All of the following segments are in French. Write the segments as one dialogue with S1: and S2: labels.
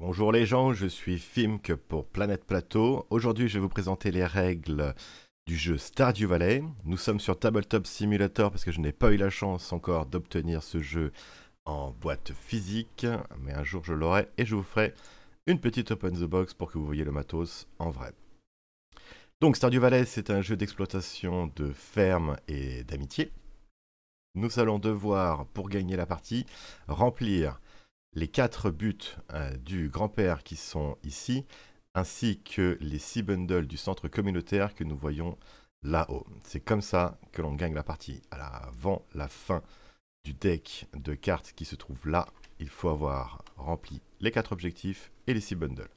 S1: Bonjour les gens, je suis Fimk pour Planète Plateau. Aujourd'hui, je vais vous présenter les règles du jeu Stardew Valley. Nous sommes sur Tabletop Simulator parce que je n'ai pas eu la chance encore d'obtenir ce jeu en boîte physique, mais un jour je l'aurai et je vous ferai une petite open the box pour que vous voyez le matos en vrai. Donc Stardew Valley, c'est un jeu d'exploitation de ferme et d'amitié. Nous allons devoir, pour gagner la partie, remplir les 4 buts du grand-père qui sont ici, ainsi que les 6 bundles du centre communautaire que nous voyons là-haut. C'est comme ça que l'on gagne la partie. Avant la fin du deck de cartes qui se trouve là, il faut avoir rempli les 4 objectifs et les 6 bundles.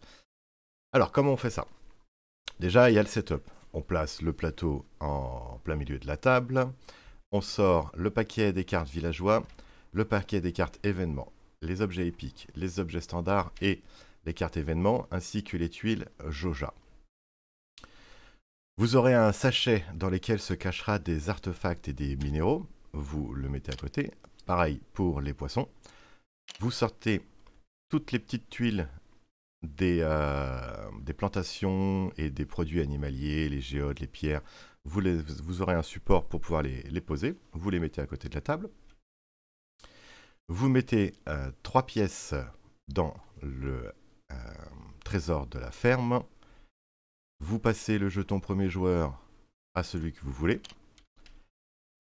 S1: Alors, comment on fait ça? Déjà, il y a le setup. On place le plateau en plein milieu de la table. On sort le paquet des cartes villageois, le paquet des cartes événements, les objets épiques, les objets standards et les cartes événements, ainsi que les tuiles Joja. Vous aurez un sachet dans lequel se cachera des artefacts et des minéraux. Vous le mettez à côté. Pareil pour les poissons. Vous sortez toutes les petites tuiles des plantations et des produits animaliers, les géodes, les pierres. Vous aurez un support pour pouvoir les poser. Vous les mettez à côté de la table. Vous mettez 3 pièces dans le trésor de la ferme. Vous passez le jeton premier joueur à celui que vous voulez.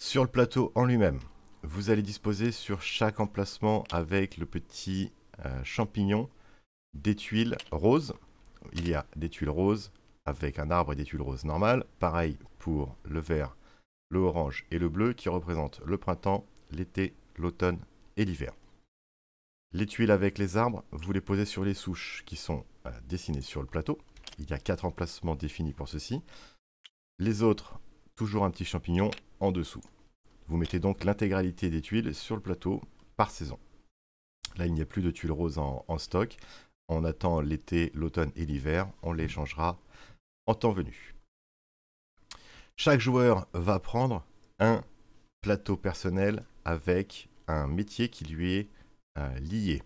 S1: Sur le plateau en lui-même, vous allez disposer sur chaque emplacement avec le petit champignon des tuiles roses. Il y a des tuiles roses avec un arbre et des tuiles roses normales. Pareil pour le vert, le orange et le bleu qui représentent le printemps, l'été, l'automne et l'hiver. Les tuiles avec les arbres, vous les posez sur les souches qui sont dessinées sur le plateau. Il y a 4 emplacements définis pour ceci. Les autres, toujours un petit champignon en dessous. Vous mettez donc l'intégralité des tuiles sur le plateau par saison. Là, il n'y a plus de tuiles roses en stock. On attend l'été, l'automne et l'hiver. On les changera en temps venu. Chaque joueur va prendre un plateau personnel avec un métier qui lui est lié.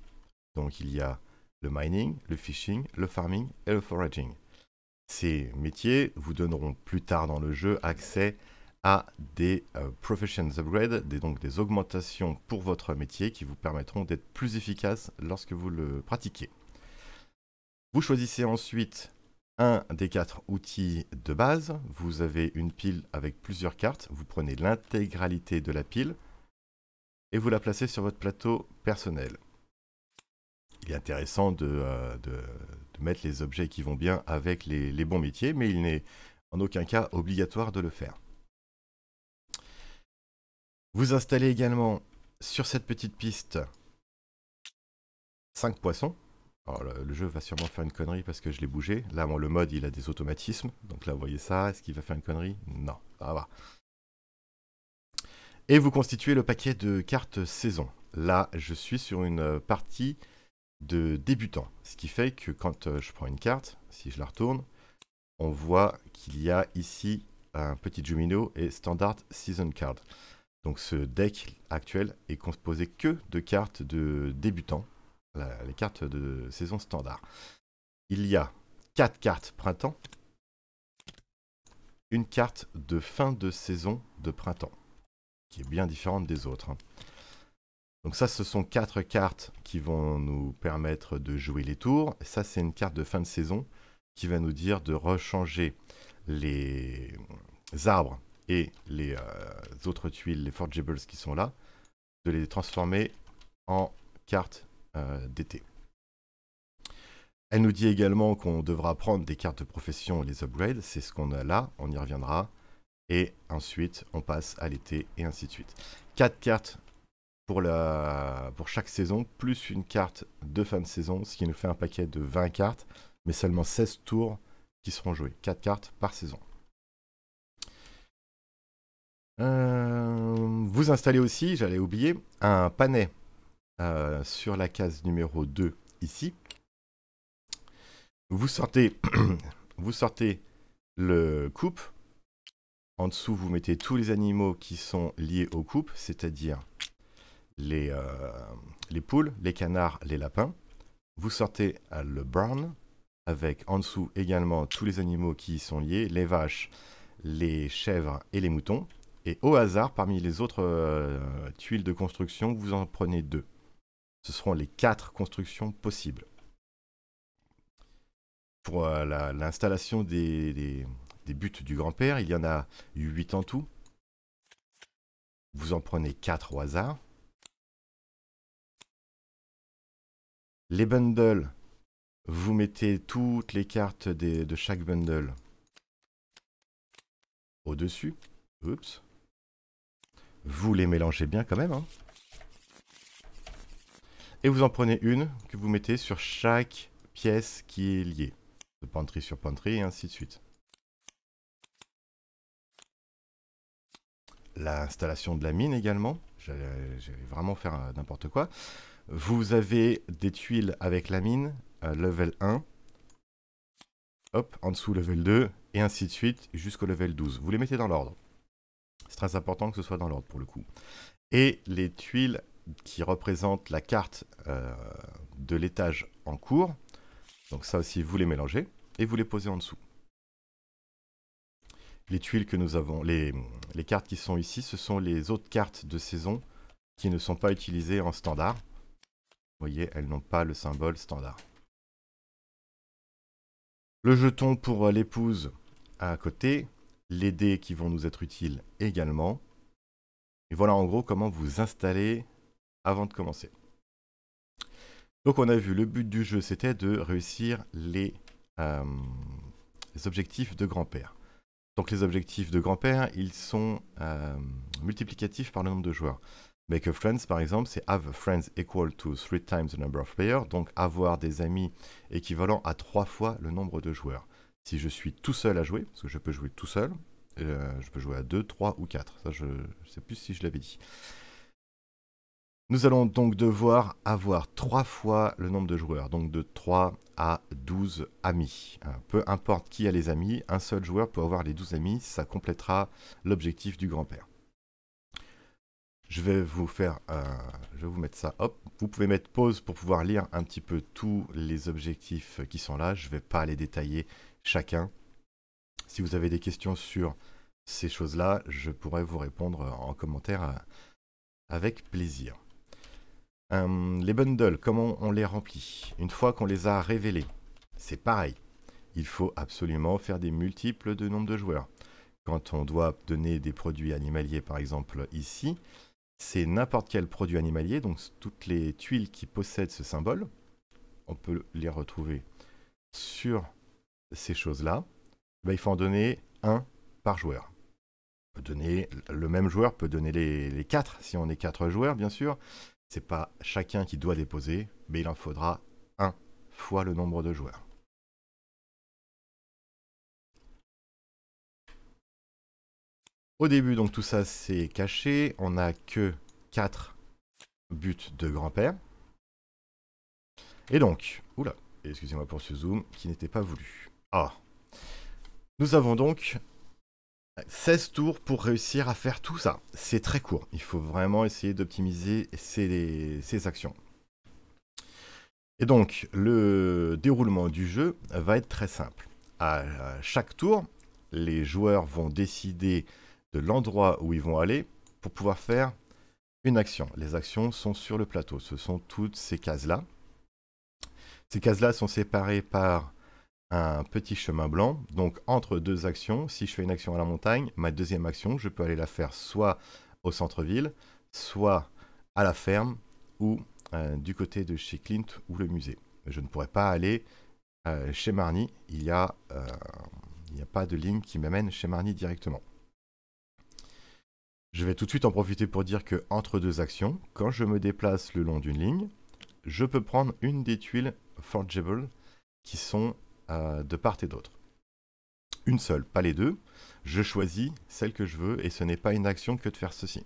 S1: Donc il y a le mining, le fishing, le farming et le foraging. Ces métiers vous donneront plus tard dans le jeu accès à des professions upgrade, donc des augmentations pour votre métier qui vous permettront d'être plus efficace lorsque vous le pratiquez. Vous choisissez ensuite un des 4 outils de base. Vous avez une pile avec plusieurs cartes. Vous prenez l'intégralité de la pile et vous la placez sur votre plateau personnel. Il est intéressant de mettre les objets qui vont bien avec les bons métiers, mais il n'est en aucun cas obligatoire de le faire. Vous installez également sur cette petite piste 5 poissons. Alors, le jeu va sûrement faire une connerie parce que je l'ai bougé. Là, le mode, il a des automatismes. Donc là, vous voyez ça. Est-ce qu'il va faire une connerie? Non, ça va. Et vous constituez le paquet de cartes saison. Là, je suis sur une partie de débutant. Ce qui fait que quand je prends une carte, si je la retourne, on voit qu'il y a ici un petit Jumino et Standard Season Card. Donc ce deck actuel est composé que de cartes de débutants, les cartes de saison standard. Il y a 4 cartes printemps, une carte de fin de saison de printemps, qui est bien différente des autres. Donc ça, ce sont 4 cartes qui vont nous permettre de jouer les tours. Et ça, c'est une carte de fin de saison qui va nous dire de rechanger les arbres et les autres tuiles, les forgeables qui sont là, de les transformer en cartes d'été. Elle nous dit également qu'on devra prendre des cartes de profession et les upgrades. C'est ce qu'on a là, on y reviendra. Et ensuite, on passe à l'été et ainsi de suite. 4 cartes pour chaque saison, plus une carte de fin de saison, ce qui nous fait un paquet de 20 cartes, mais seulement 16 tours qui seront joués. 4 cartes par saison. Vous installez aussi, j'allais oublier, un panais sur la case numéro 2 ici. Vous sortez, vous sortez le coupe. En dessous, vous mettez tous les animaux qui sont liés au coupe, c'est-à-dire les poules, les canards, les lapins. vous sortez le brown, avec en dessous également tous les animaux qui y sont liés, les vaches, les chèvres et les moutons. Et au hasard, parmi les autres tuiles de construction, vous en prenez 2. Ce seront les 4 constructions possibles. Pour l'installation des buts du grand-père, il y en a 8 en tout. Vous en prenez 4 au hasard. Les bundles, vous mettez toutes les cartes de chaque bundle au-dessus. Oups. Vous les mélangez bien quand même. Hein. Et vous en prenez une que vous mettez sur chaque pièce qui est liée. De pantry sur pantry et ainsi de suite. L'installation de la mine également. J'allais vraiment faire n'importe quoi. Vous avez des tuiles avec la mine, level 1. Hop, en dessous level 2, et ainsi de suite jusqu'au level 12. Vous les mettez dans l'ordre. C'est très important que ce soit dans l'ordre pour le coup. Et les tuiles qui représentent la carte de l'étage en cours, donc ça aussi vous les mélangez, et vous les posez en dessous. Les tuiles que nous avons, les cartes qui sont ici, ce sont les autres cartes de saison qui ne sont pas utilisées en standard. Vous voyez, elles n'ont pas le symbole standard. Le jeton pour l'épouse à côté, les dés qui vont nous être utiles également. Et voilà en gros comment vous installer avant de commencer. Donc on a vu, le but du jeu c'était de réussir les objectifs de grand-père. Donc les objectifs de grand-père, ils sont multiplicatifs par le nombre de joueurs. Make a friends, par exemple, c'est have friends equal to 3 times the number of players, donc avoir des amis équivalent à 3 fois le nombre de joueurs. Si je suis tout seul à jouer, parce que je peux jouer tout seul, je peux jouer à 2, 3 ou 4, ça je ne sais plus si je l'avais dit. Nous allons donc devoir avoir 3 fois le nombre de joueurs, donc de 3 à 12 amis. Peu importe qui a les amis, un seul joueur peut avoir les 12 amis, ça complétera l'objectif du grand-père. Je vais vous mettre ça, hop. Vous pouvez mettre pause pour pouvoir lire un petit peu tous les objectifs qui sont là. Je ne vais pas les détailler chacun. Si vous avez des questions sur ces choses-là, je pourrais vous répondre en commentaire avec plaisir. Les bundles, comment on les remplit? Une fois qu'on les a révélés, c'est pareil. Il faut absolument faire des multiples de nombre de joueurs. Quand on doit donner des produits animaliers, par exemple ici, c'est n'importe quel produit animalier, donc toutes les tuiles qui possèdent ce symbole, on peut les retrouver sur ces choses-là. Ben, il faut en donner un par joueur. Le même joueur peut donner les 4, si on est 4 joueurs, bien sûr. C'est pas chacun qui doit déposer, mais il en faudra 1 fois le nombre de joueurs. Au début, donc tout ça c'est caché. On n'a que 4 buts de grand-père. Et donc, oula, excusez-moi pour ce zoom qui n'était pas voulu. Ah, nous avons donc 16 tours pour réussir à faire tout ça. C'est très court. Il faut vraiment essayer d'optimiser ces actions. Et donc, le déroulement du jeu va être très simple. À chaque tour, les joueurs vont décider de l'endroit où ils vont aller pour pouvoir faire une action. Les actions sont sur le plateau. Ce sont toutes ces cases-là. Ces cases-là sont séparées par un petit chemin blanc. Donc, entre deux actions, si je fais une action à la montagne, ma deuxième action, je peux aller la faire soit au centre-ville, soit à la ferme ou du côté de chez Clint ou le musée. Je ne pourrais pas aller chez Marnie. Il n'y a pas de ligne qui m'amène chez Marnie directement. Je vais tout de suite en profiter pour dire que entre deux actions, quand je me déplace le long d'une ligne, je peux prendre une des tuiles forgeable qui sont de part et d'autre. Une seule, pas les deux. Je choisis celle que je veux et ce n'est pas une action que de faire ceci.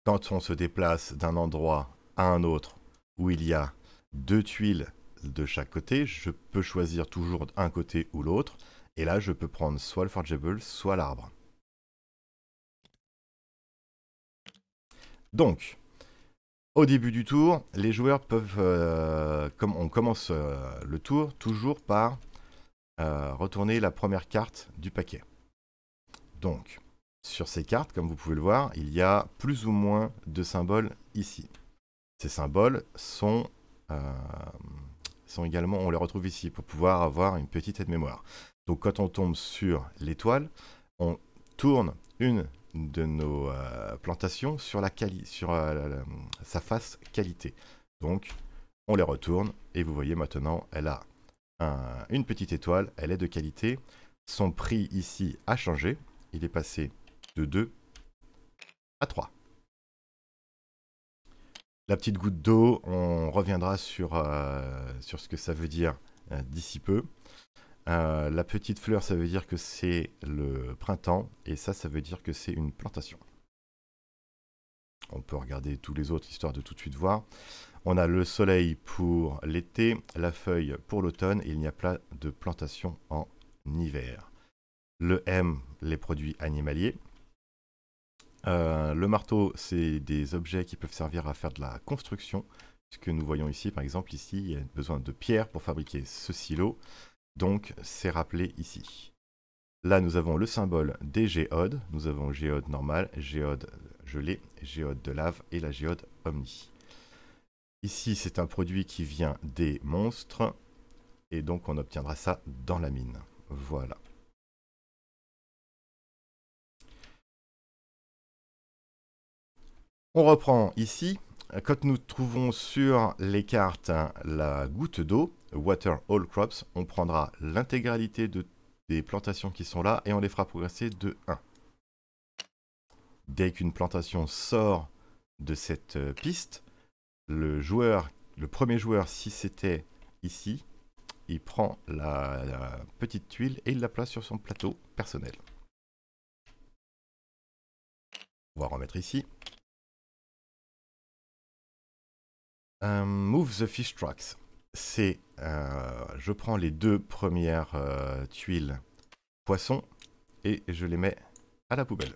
S1: Quand on se déplace d'un endroit à un autre où il y a 2 tuiles de chaque côté, je peux choisir toujours un côté ou l'autre. Et là, je peux prendre soit le forgeable, soit l'arbre. Donc, Au début du tour, les joueurs peuvent, comme on commence le tour, toujours par retourner la première carte du paquet. Donc, sur ces cartes, comme vous pouvez le voir, il y a plus ou moins de symboles ici. Ces symboles sont également, on les retrouve ici pour pouvoir avoir une petite aide-mémoire. Donc quand on tombe sur l'étoile, on tourne une de nos plantations sur, sa face qualité. Donc on les retourne et vous voyez maintenant, elle a une petite étoile, elle est de qualité. Son prix ici a changé, il est passé de 2 à 3. La petite goutte d'eau, on reviendra sur ce que ça veut dire d'ici peu. La petite fleur, ça veut dire que c'est le printemps, et ça veut dire que c'est une plantation. On peut regarder tous les autres, histoire de tout de suite voir. On a le soleil pour l'été, la feuille pour l'automne, et il n'y a pas de plantation en hiver. Le M, les produits animaliers. Le marteau, c'est des objets qui peuvent servir à faire de la construction. Ce que nous voyons ici, par exemple, ici, il y a besoin de pierres pour fabriquer ce silo. Donc, c'est rappelé ici. Là, nous avons le symbole des géodes. Nous avons géode normale, géode gelée, géode de lave et la géode omni. Ici, c'est un produit qui vient des monstres. Et donc, on obtiendra ça dans la mine. Voilà. On reprend ici. Quand nous trouvons sur les cartes la goutte d'eau, Water All Crops, on prendra l'intégralité des plantations qui sont là et on les fera progresser de 1. Dès qu'une plantation sort de cette piste, le premier joueur, si c'était ici, il prend la petite tuile et il la place sur son plateau personnel. On va remettre ici. Move the fish tracks. C'est, je prends les 2 premières tuiles poissons et je les mets à la poubelle.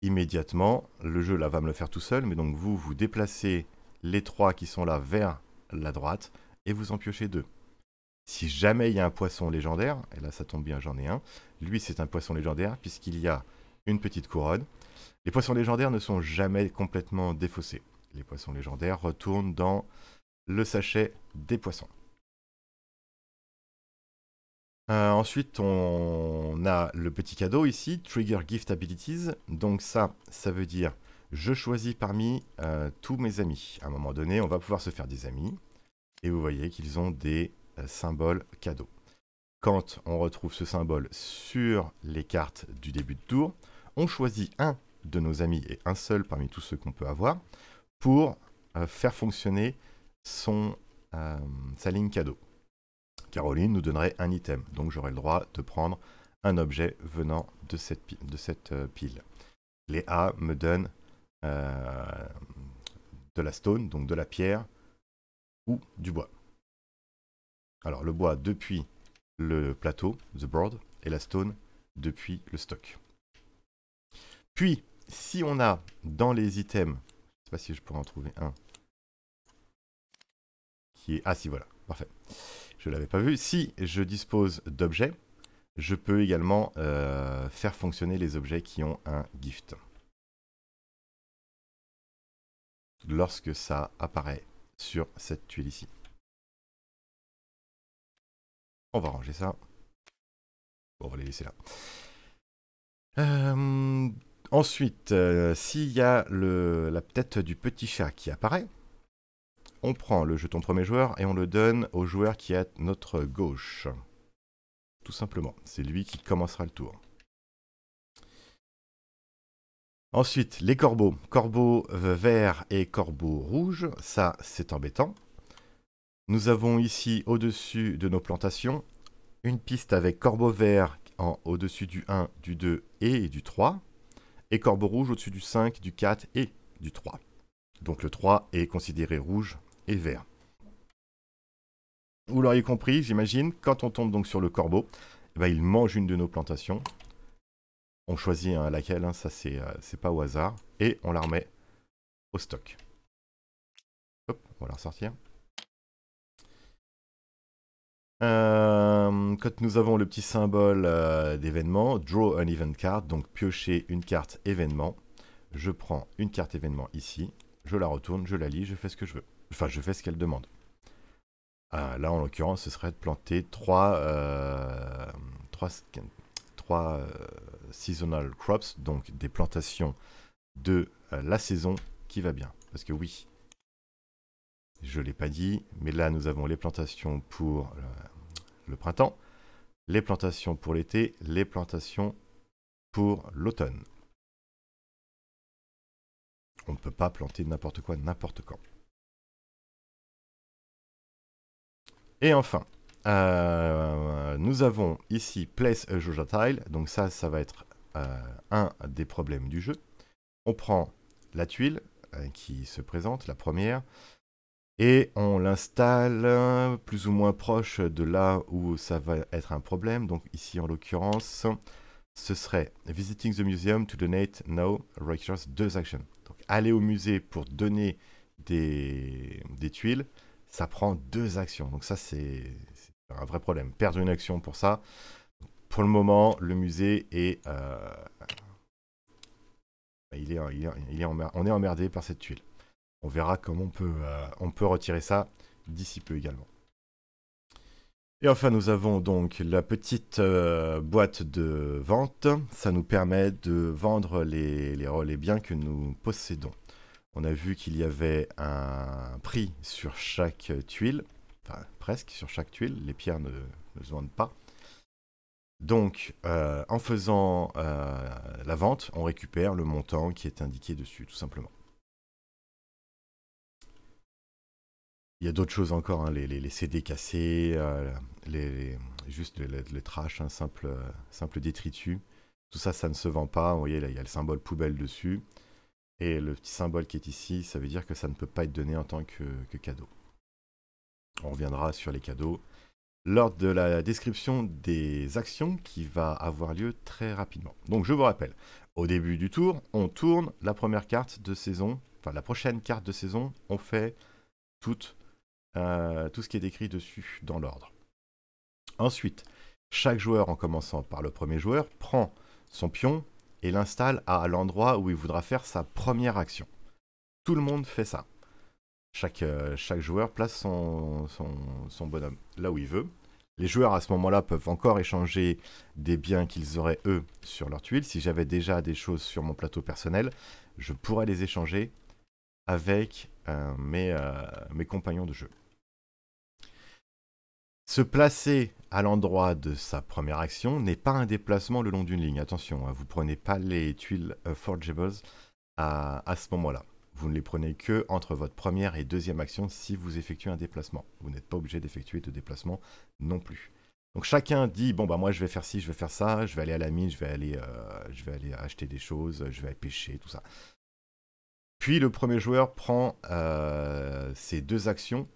S1: Immédiatement, le jeu là va me le faire tout seul, mais donc vous déplacez les 3 qui sont là vers la droite et vous en piochez 2. Si jamais il y a un poisson légendaire, et là ça tombe bien, j'en ai un, lui c'est un poisson légendaire puisqu'il y a une petite couronne. Les poissons légendaires ne sont jamais complètement défaussés. Les poissons légendaires retournent dans le sachet des poissons. Ensuite, on a le petit cadeau ici, Trigger Gift Abilities. Donc ça veut dire, je choisis parmi tous mes amis. À un moment donné, on va pouvoir se faire des amis. Et vous voyez qu'ils ont des symboles cadeaux. Quand on retrouve ce symbole sur les cartes du début de tour, on choisit un de nos amis et un seul parmi tous ceux qu'on peut avoir pour faire fonctionner sa ligne cadeau. Caroline nous donnerait un item, donc j'aurai le droit de prendre un objet venant de cette pile. Léa me donne de la stone, donc de la pierre ou du bois. Alors le bois depuis le plateau, the board, et la stone depuis le stock. Puis, si on a dans les items, je ne sais pas si je pourrais en trouver un, qui est... Ah si, voilà, parfait. Je ne l'avais pas vu. Si je dispose d'objets, je peux également faire fonctionner les objets qui ont un gift. Lorsque ça apparaît sur cette tuile ici. On va ranger ça. Bon, on va les laisser là. Ensuite, s'il y a la tête du petit chat qui apparaît, on prend le jeton premier joueur et on le donne au joueur qui est à notre gauche. Tout simplement, c'est lui qui commencera le tour. Ensuite, les corbeaux. Corbeau vert et corbeau rouge, ça c'est embêtant. Nous avons ici, au-dessus de nos plantations, une piste avec corbeau vert au-dessus du 1, du 2 et du 3. Et corbeau rouge au-dessus du 5, du 4 et du 3. Donc le 3 est considéré rouge et vert. Vous l'auriez compris, j'imagine, quand on tombe donc sur le corbeau, eh ben, il mange une de nos plantations. On choisit laquelle, ça c'est pas au hasard, et on la remet au stock. On va la ressortir. Quand nous avons le petit symbole d'événement, draw an event card, donc piocher une carte événement. Je prends une carte événement ici, je la retourne, je la lis, je fais ce que je veux. Enfin, je fais ce qu'elle demande. Là, en l'occurrence, ce serait de planter 3 seasonal crops, donc des plantations de la saison qui va bien. Parce que oui, je ne l'ai pas dit, mais là, nous avons les plantations pour le printemps, les plantations pour l'été, les plantations pour l'automne. On ne peut pas planter n'importe quoi, n'importe quand. Et enfin, nous avons ici Place a Joja Tile. Donc ça va être un des problèmes du jeu. On prend la tuile qui se présente, la première, et on l'installe plus ou moins proche de là où ça va être un problème. Donc ici, en l'occurrence, ce serait Visiting the Museum to donate now requires 2 actions. Donc aller au musée pour donner des tuiles, ça prend 2 actions. Donc ça, c'est un vrai problème. Perdre une action pour ça. Pour le moment, le musée est... on est emmerdé par cette tuile. On verra comment on peut retirer ça d'ici peu également. Et enfin, nous avons donc la petite boîte de vente. Ça nous permet de vendre les biens que nous possédons. On a vu qu'il y avait un prix sur chaque tuile, enfin presque sur chaque tuile, les pierres ne se vendent pas. Donc, en faisant la vente, on récupère le montant qui est indiqué dessus, tout simplement. Il y a d'autres choses encore, hein, les CD cassés, juste le trash, un simple détritus. Tout ça, ça ne se vend pas. Vous voyez, là, il y a le symbole poubelle dessus. Et le petit symbole qui est ici, ça veut dire que ça ne peut pas être donné en tant que cadeau. On reviendra sur les cadeaux lors de la description des actions qui va avoir lieu très rapidement. Donc je vous rappelle, au début du tour, on tourne la première carte de saison, enfin la prochaine carte de saison, on fait tout ce qui est décrit dessus dans l'ordre. Ensuite, chaque joueur, en commençant par le premier joueur, prend son pion et l'installe à l'endroit où il voudra faire sa première action. Tout le monde fait ça. Chaque joueur place son bonhomme là où il veut. Les joueurs à ce moment-là peuvent encore échanger des biens qu'ils auraient eux sur leur tuile. Si j'avais déjà des choses sur mon plateau personnel, je pourrais les échanger avec mes compagnons de jeu. Se placer à l'endroit de sa première action n'est pas un déplacement le long d'une ligne. Attention, hein, vous ne prenez pas les tuiles forgeables à ce moment-là. Vous ne les prenez que entre votre première et deuxième action si vous effectuez un déplacement. Vous n'êtes pas obligé d'effectuer de déplacement non plus. Donc chacun dit, bon bah moi je vais faire ci, je vais faire ça, je vais aller à la mine, je vais aller acheter des choses, je vais aller pêcher, tout ça. Puis le premier joueur prend ses 2 actions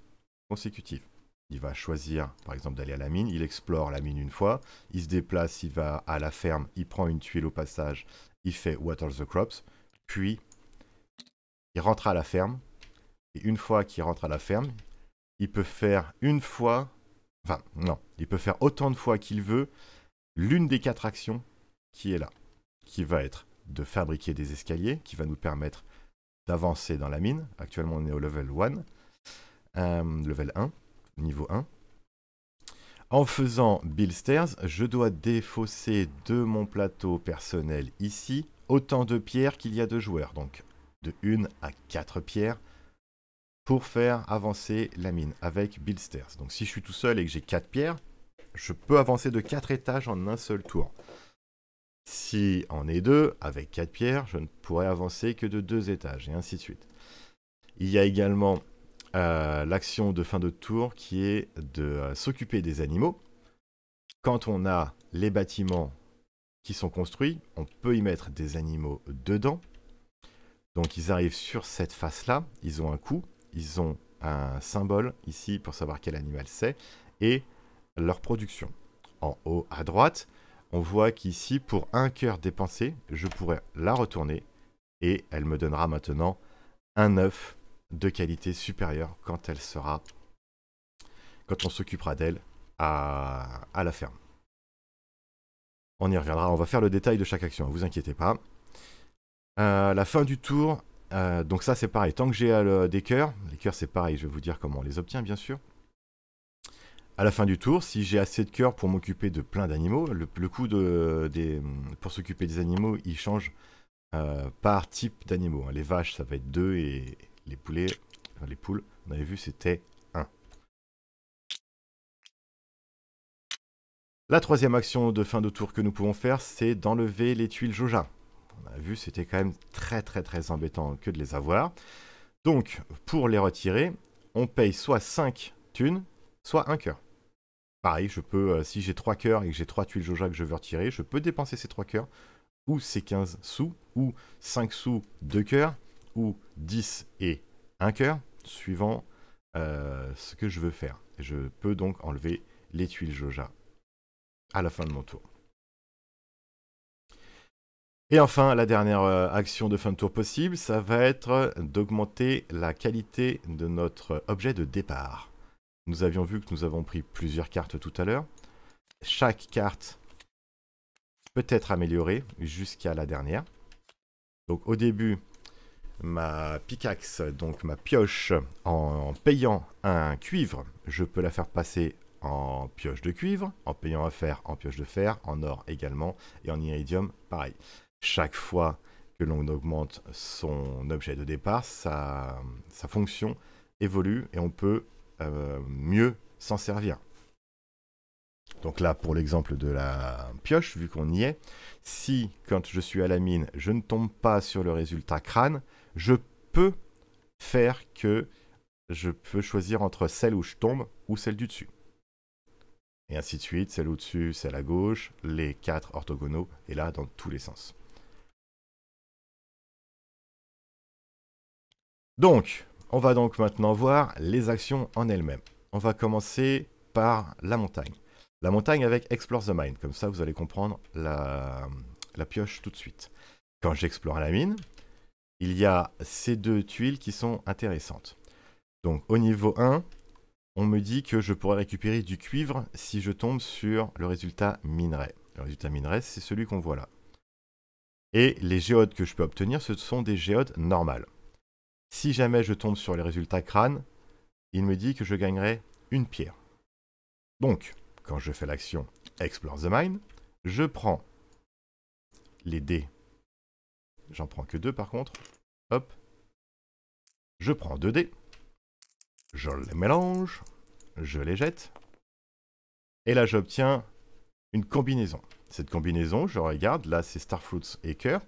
S1: consécutives. Il va choisir, par exemple, d'aller à la mine. Il explore la mine une fois. Il se déplace, il va à la ferme. Il prend une tuile au passage. Il fait water the crops. Puis, il rentre à la ferme. Et une fois qu'il rentre à la ferme, il peut faire une fois... Enfin, non. Il peut faire autant de fois qu'il veut l'une des 4 actions qui est là. Qui va être de fabriquer des escaliers, qui va nous permettre d'avancer dans la mine. Actuellement, on est au level 1. Level 1. Niveau 1. En faisant Build Stairs, je dois défausser de mon plateau personnel ici autant de pierres qu'il y a de joueurs. Donc de 1 à 4 pierres pour faire avancer la mine avec Build Stairs. Donc si je suis tout seul et que j'ai 4 pierres, je peux avancer de 4 étages en un seul tour. Si on est 2, avec 4 pierres, je ne pourrai avancer que de 2 étages et ainsi de suite. Il y a également l'action de fin de tour qui est de s'occuper des animaux. Quand on a les bâtiments qui sont construits, on peut y mettre des animaux dedans. Donc ils arrivent sur cette face-là, ils ont un coup, ils ont un symbole ici pour savoir quel animal c'est, et leur production. En haut à droite, on voit qu'ici, pour un cœur dépensé, je pourrais la retourner, et elle me donnera maintenant un œuf de qualité supérieure quand elle sera, quand on s'occupera d'elle à la ferme. On y reviendra, on va faire le détail de chaque action, ne vous inquiétez pas. La fin du tour, donc ça c'est pareil, tant que j'ai des cœurs, les cœurs c'est pareil, je vais vous dire comment on les obtient bien sûr. À la fin du tour, si j'ai assez de cœurs pour m'occuper de plein d'animaux, le coût pour s'occuper des animaux, il change par type d'animaux. Les vaches, ça va être 2 et les poulets, enfin, les poules, on avait vu, c'était 1. La troisième action de fin de tour que nous pouvons faire, c'est d'enlever les tuiles Joja. On a vu, c'était quand même très embêtant que de les avoir. Donc, pour les retirer, on paye soit 5 thunes, soit 1 cœur. Pareil, je peux, si j'ai 3 cœurs et que j'ai 3 tuiles Joja que je veux retirer, je peux dépenser ces 3 cœurs, ou ces 15 sous, ou 5 sous, 2 cœurs, ou 10 et 1 cœur, suivant ce que je veux faire. Je peux donc enlever les tuiles Joja à la fin de mon tour. Et enfin, la dernière action de fin de tour possible, ça va être d'augmenter la qualité de notre objet de départ. Nous avions vu que nous avons pris plusieurs cartes tout à l'heure. Chaque carte peut être améliorée jusqu'à la dernière. Donc au début, ma pickaxe, donc ma pioche, en payant un cuivre, je peux la faire passer en pioche de cuivre, en payant un fer, en pioche de fer, en or également, et en iridium, pareil. Chaque fois que l'on augmente son objet de départ, sa fonction évolue et on peut mieux s'en servir. Donc là, pour l'exemple de la pioche, vu qu'on y est, si, quand je suis à la mine, je ne tombe pas sur le résultat crâne, je peux faire que je peux choisir entre celle où je tombe ou celle du dessus. Et ainsi de suite, celle au-dessus, celle à gauche, les 4 orthogonaux, et là, dans tous les sens. Donc, on va donc maintenant voir les actions en elles-mêmes. On va commencer par la montagne. La montagne avec Explore the Mine, comme ça vous allez comprendre la pioche tout de suite. Quand j'explore la mine, il y a ces 2 tuiles qui sont intéressantes. Donc au niveau 1, on me dit que je pourrais récupérer du cuivre si je tombe sur le résultat minerai. Le résultat minerai, c'est celui qu'on voit là. Et les géodes que je peux obtenir, ce sont des géodes normales. Si jamais je tombe sur les résultats crâne, il me dit que je gagnerai une pierre. Donc, quand je fais l'action Explore the Mine, je prends les dés. J'en prends que 2 par contre. Hop. Je prends 2 dés. Je les mélange. Je les jette. Et là, j'obtiens une combinaison. Cette combinaison, je regarde. Là, c'est Starfruits et cœur.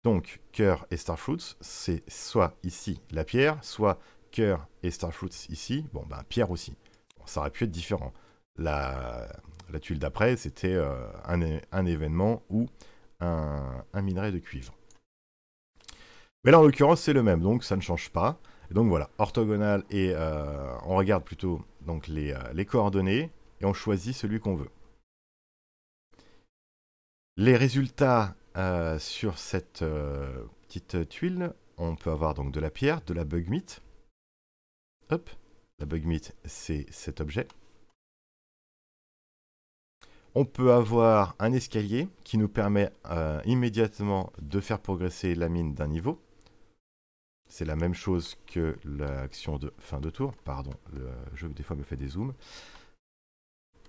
S1: Donc, cœur et Starfruits, c'est soit ici la pierre, soit cœur et Starfruits ici. Bon, ben, pierre aussi. Bon, ça aurait pu être différent. La tuile d'après, c'était un événement ou un minerai de cuivre. Mais là, en l'occurrence, c'est le même, donc ça ne change pas. Et donc voilà, orthogonal, et on regarde plutôt donc, les coordonnées, et on choisit celui qu'on veut. Les résultats sur cette petite tuile, on peut avoir donc de la pierre, de la bug meat. Hop, la bug meat, c'est cet objet. On peut avoir un escalier qui nous permet immédiatement de faire progresser la mine d'un niveau. C'est la même chose que l'action de fin de tour. Pardon, le jeu des fois me fait des zooms.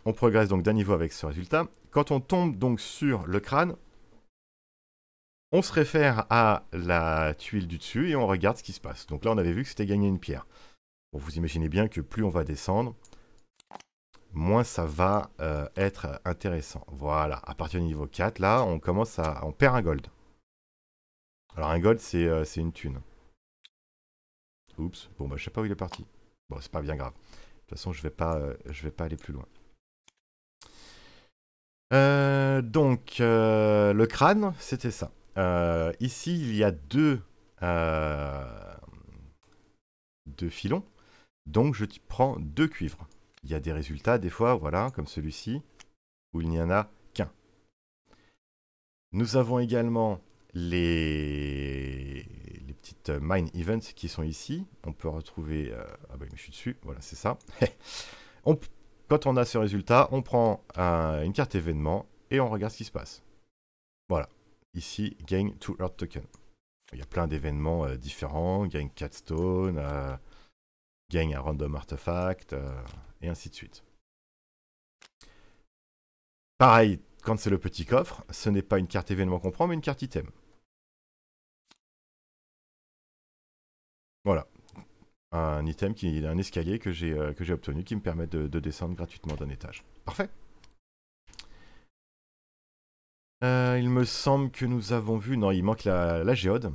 S1: On progresse donc d'un niveau avec ce résultat. Quand on tombe donc sur le crâne, on se réfère à la tuile du dessus et on regarde ce qui se passe. Donc là, on avait vu que c'était gagner une pierre. Bon, vous imaginez bien que plus on va descendre, moins ça va être intéressant. Voilà, à partir du niveau 4, là, on perd un gold. Alors un gold, c'est une thune. Oups, bon bah je sais pas où il est parti. Bon, c'est pas bien grave. De toute façon, je vais pas aller plus loin. Donc, le crâne, c'était ça. Ici, il y a deux filons. Donc, je prends 2 cuivres. Il y a des résultats, des fois, voilà, comme celui-ci, où il n'y en a qu'un. Nous avons également les petites mine events qui sont ici. On peut retrouver... ah bah je suis dessus, voilà c'est ça. Quand on a ce résultat, on prend une carte événement et on regarde ce qui se passe. Voilà. Ici, gain 2 Earth Token. Il y a plein d'événements différents. Gain 4 Stone, gain un random artefact, et ainsi de suite. Pareil, quand c'est le petit coffre, ce n'est pas une carte événement qu'on prend, mais une carte item. Voilà. Un item qui est un escalier que j'ai obtenu qui me permet de descendre gratuitement d'un étage. Parfait. Il me semble que nous avons vu... Non, il manque la géode.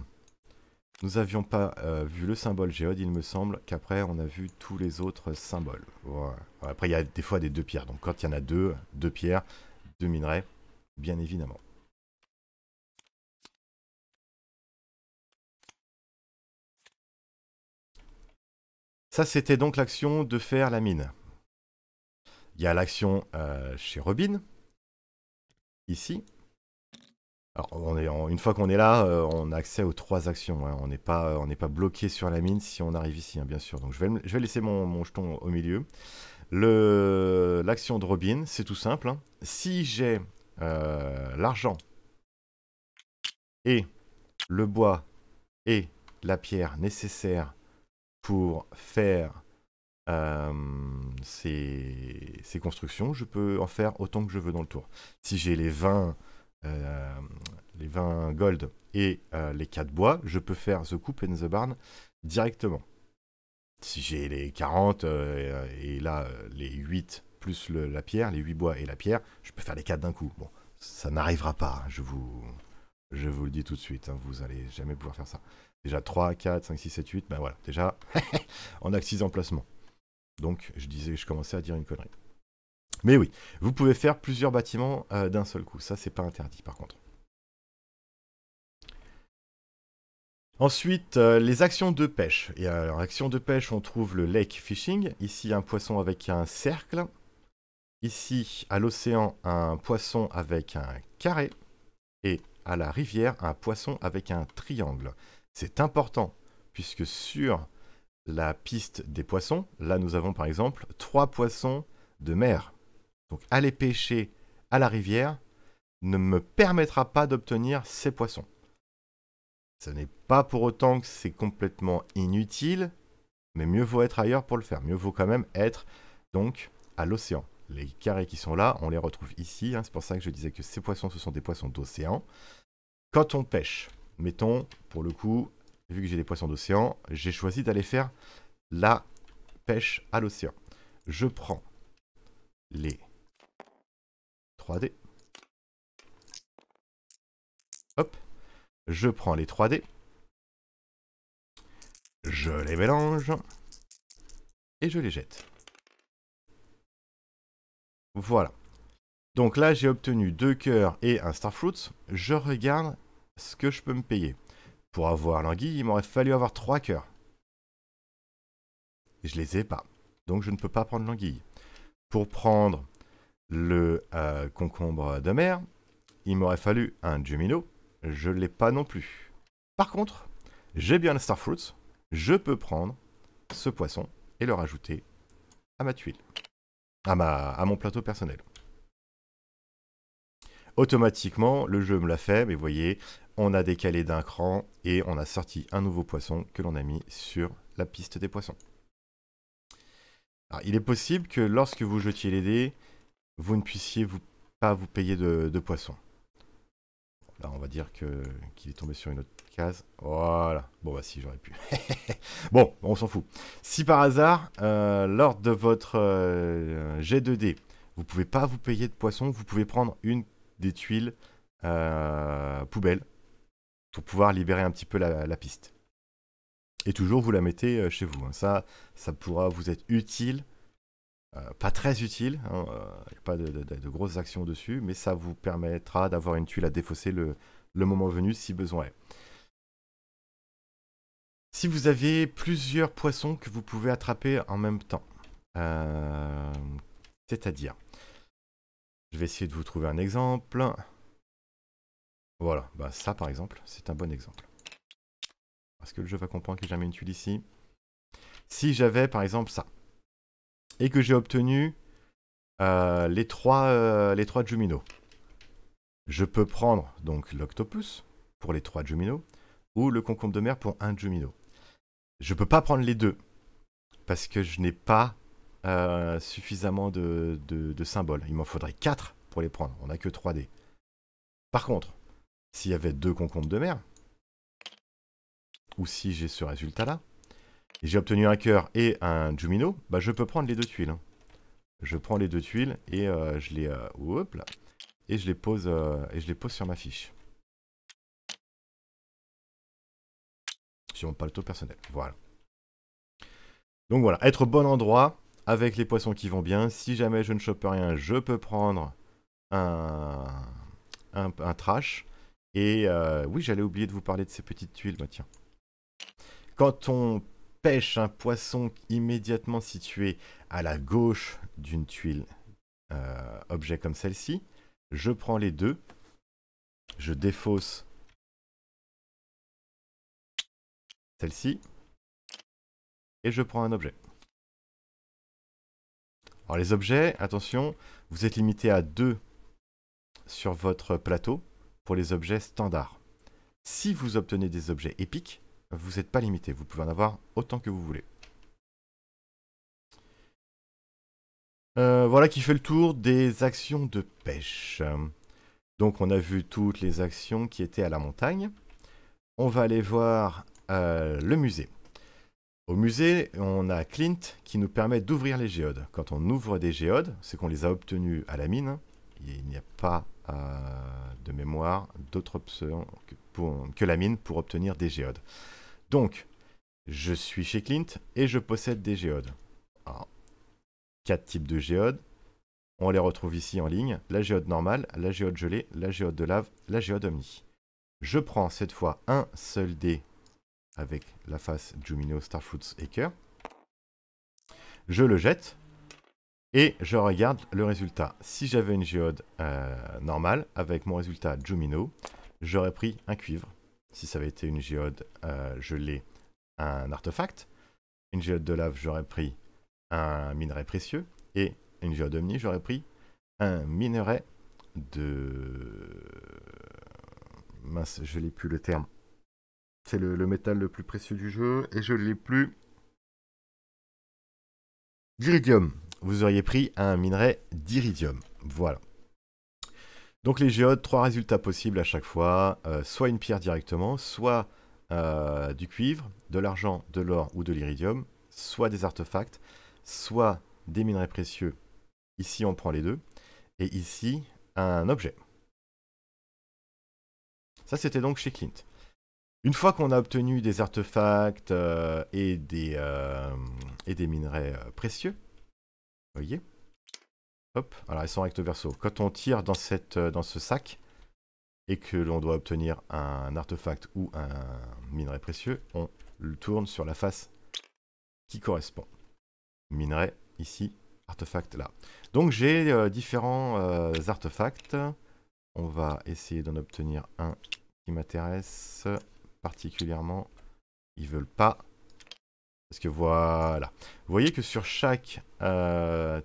S1: Nous n'avions pas vu le symbole géode, il me semble qu'après on a vu tous les autres symboles. Voilà. Après il y a des fois des 2 pierres, donc quand il y en a 2 pierres, 2 minerais, bien évidemment. Ça c'était donc l'action de faire la mine. Il y a l'action chez Robin, ici. Alors, une fois qu'on est là, on a accès aux 3 actions. Hein. On n'est pas bloqué sur la mine si on arrive ici, hein, bien sûr. Donc je vais laisser mon jeton au milieu. L'action de Robin, c'est tout simple. Hein. Si j'ai l'argent et le bois et la pierre nécessaires pour faire ces constructions, je peux en faire autant que je veux dans le tour. Si j'ai les 20 gold et les 4 bois, je peux faire The Coop and the Barn directement. Si j'ai les 40 et là les 8 plus la pierre, les 8 bois et la pierre, je peux faire les 4 d'un coup. Bon, ça n'arrivera pas, hein, je vous le dis tout de suite, hein, vous allez jamais pouvoir faire ça. Déjà 3, 4, 5, 6, 7, 8, ben voilà, déjà on a que 6 emplacements. Donc je commençais à dire une connerie. Mais oui, vous pouvez faire plusieurs bâtiments d'un seul coup, ça c'est pas interdit par contre. Ensuite, les actions de pêche. Et alors, action de pêche, on trouve le lake fishing. Ici, un poisson avec un cercle. Ici, à l'océan, un poisson avec un carré. Et à la rivière, un poisson avec un triangle. C'est important, puisque sur la piste des poissons, là, nous avons par exemple 3 poissons de mer. Donc, aller pêcher à la rivière ne me permettra pas d'obtenir ces poissons. Ce n'est pas pour autant que c'est complètement inutile, mais mieux vaut être ailleurs pour le faire. Mieux vaut quand même être donc à l'océan. Les carrés qui sont là, on les retrouve ici. Hein, c'est pour ça que je disais que ces poissons, ce sont des poissons d'océan. Quand on pêche, mettons, pour le coup, vu que j'ai des poissons d'océan, j'ai choisi d'aller faire la pêche à l'océan. Je prends les 3D. Hop. Je prends les 3D, je les mélange et je les jette. Voilà. Donc là, j'ai obtenu 2 cœurs et un starfruit. Je regarde ce que je peux me payer. Pour avoir l'anguille, il m'aurait fallu avoir 3 cœurs. Je les ai pas. Donc je ne peux pas prendre l'anguille. Pour prendre le concombre de mer, il m'aurait fallu un Gemino. Je ne l'ai pas non plus. Par contre, j'ai bien le starfruit. Je peux prendre ce poisson et le rajouter à ma tuile. À mon plateau personnel. Automatiquement, le jeu me l'a fait, mais vous voyez, on a décalé d'un cran et on a sorti un nouveau poisson que l'on a mis sur la piste des poissons. Alors, il est possible que lorsque vous jetiez les dés, vous ne puissiez pas vous payer de poissons. Là, on va dire qu'il est tombé sur une autre case. Voilà. Bon, bah si, j'aurais pu. Bon, on s'en fout. Si par hasard, lors de votre jet de dés, vous ne pouvez pas vous payer de poissons, vous pouvez prendre une des tuiles poubelle pour pouvoir libérer un petit peu la piste. Et toujours, vous la mettez chez vous. Hein. Ça pourra vous être utile. Pas très utile, il n'y a pas de grosses actions dessus, mais ça vous permettra d'avoir une tuile à défausser le moment venu si besoin est. Si vous avez plusieurs poissons que vous pouvez attraper en même temps, c'est-à-dire, je vais essayer de vous trouver un exemple. Voilà, bah ça par exemple, c'est un bon exemple. Est-ce que le jeu va comprendre que j'ai mis une tuile ici? Si j'avais par exemple ça, et que j'ai obtenu les trois Jumino, je peux prendre donc l'octopus pour les 3 Jumino, ou le concombre de mer pour un Jumino. Je peux pas prendre les deux, parce que je n'ai pas suffisamment de symboles. Il m'en faudrait 4 pour les prendre, on n'a que 3D. Par contre, s'il y avait 2 concombres de mer, ou si j'ai ce résultat-là, et j'ai obtenu un cœur et un Jumino, bah je peux prendre les 2 tuiles. Je prends les 2 tuiles et je les hop là, et je les pose sur ma fiche. Sur mon plateau personnel. Voilà. Donc voilà, être au bon endroit avec les poissons qui vont bien. Si jamais je ne chope rien, je peux prendre un trash. Et oui, j'allais oublier de vous parler de ces petites tuiles. Bah tiens. Quand on pêche un poisson immédiatement situé à la gauche d'une tuile objet comme celle-ci, je prends les deux, je défausse celle-ci et je prends un objet. Alors les objets, attention, vous êtes limité à 2 sur votre plateau pour les objets standards. Si vous obtenez des objets épiques, vous n'êtes pas limité, vous pouvez en avoir autant que vous voulez. Voilà qui fait le tour des actions de pêche. Donc on a vu toutes les actions qui étaient à la montagne. On va aller voir le musée. Au musée, on a Clint qui nous permet d'ouvrir les géodes. Quand on ouvre des géodes, c'est qu'on les a obtenus à la mine. Il n'y a pas de mémoire d'autre option que la mine pour obtenir des géodes. Donc, je suis chez Clint et je possède des géodes. Alors, 4 types de géodes. On les retrouve ici en ligne. La géode normale, la géode gelée, la géode de lave, la géode omni. Je prends cette fois un seul dé avec la face Jumino, Starfruits et cœur. Je le jette et je regarde le résultat. Si j'avais une géode normale avec mon résultat Jumino, j'aurais pris un cuivre. Si ça avait été une géode gelée, un artefact. Une géode de lave, j'aurais pris un minerai précieux. Et une géode omni, j'aurais pris un minerai de... Mince, je n'ai plus le terme. C'est le métal le plus précieux du jeu. Et je ne l'ai plus. D'iridium. Vous auriez pris un minerai d'iridium. Voilà. Donc les géodes, 3 résultats possibles à chaque fois. Soit une pierre directement, soit du cuivre, de l'argent, de l'or ou de l'iridium, soit des artefacts, soit des minerais précieux. Ici, on prend les deux. Et ici, un objet. Ça, c'était donc chez Clint. Une fois qu'on a obtenu des artefacts et des minerais précieux, vous voyez, hop, alors ils sont recto verso. Quand on tire dans ce sac et que l'on doit obtenir un artefact ou un minerai précieux, on le tourne sur la face qui correspond. Minerai ici, artefact là. Donc j'ai différents artefacts. On va essayer d'en obtenir un qui m'intéresse particulièrement. Ils veulent pas. Parce que voilà. Vous voyez que sur chaque